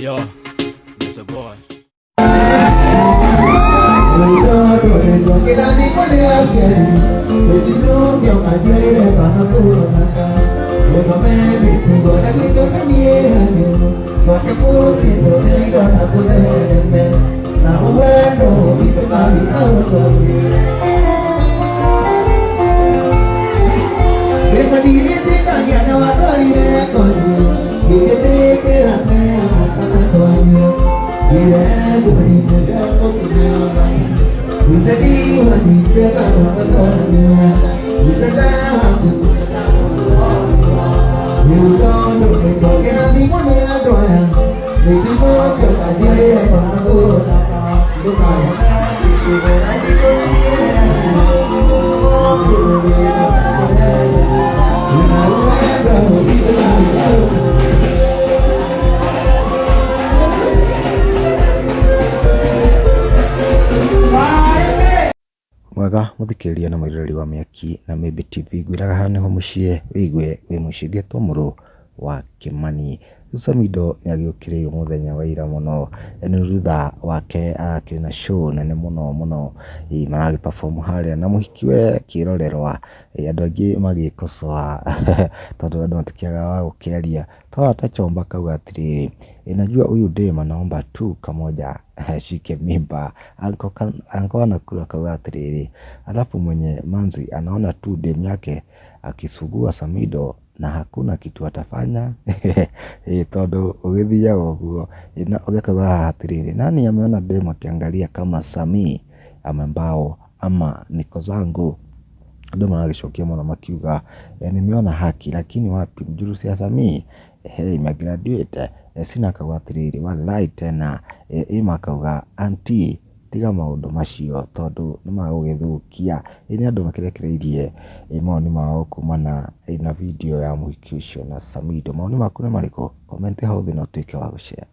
Yo, there's a boy. Mwega muthikiriria na mwirori wa Miaki na Maybe TV ngwiraga haha niho muciĩ wĩigue wĩ muciĩ ngetwo mũrũ wa Kimani. Samido nĩ agĩũkĩrĩirwo mũthenya wa ira mũno nĩ thutha wake akĩrĩ na show nene mũno maragĩ perform harĩa na mũhikiwe kĩrorerwa, andũ aingĩ magĩkosoa tondũ andũ matikĩagaga wa gũkĩaria. Twara ta Chomba kauga atĩrĩrĩ, najua huyu dem anaomba tu kamoja ashike mimba. Anko Nakuru akauga atĩrĩrĩ, alafu mwenye manzi anaona tu dem yake akisugua Samido na hakuna kitu atafanya. Tondũ ũgĩthiaga ũguo na ũgĩkauga haha atĩrĩrĩ, nani ameona dem akiangalia kama Samii amembao ama niko zangu. Andũ maragĩcokia mũno makiuga nimeona haki lakini wapi mjurusi ya Samii imegraduate. Sina akauga atĩrĩrĩ, wallahi tena Ima akauga anti tiga maũndũ macio tondũ nĩ magũgĩthũkia. Nĩ andũ makĩrekereirie mawoni mao kumana na video ya mũhiki ũcio na Samido. Mawoni maku nĩ marĩkũ? Comment hau thĩ na ũtuĩke wa gũshare.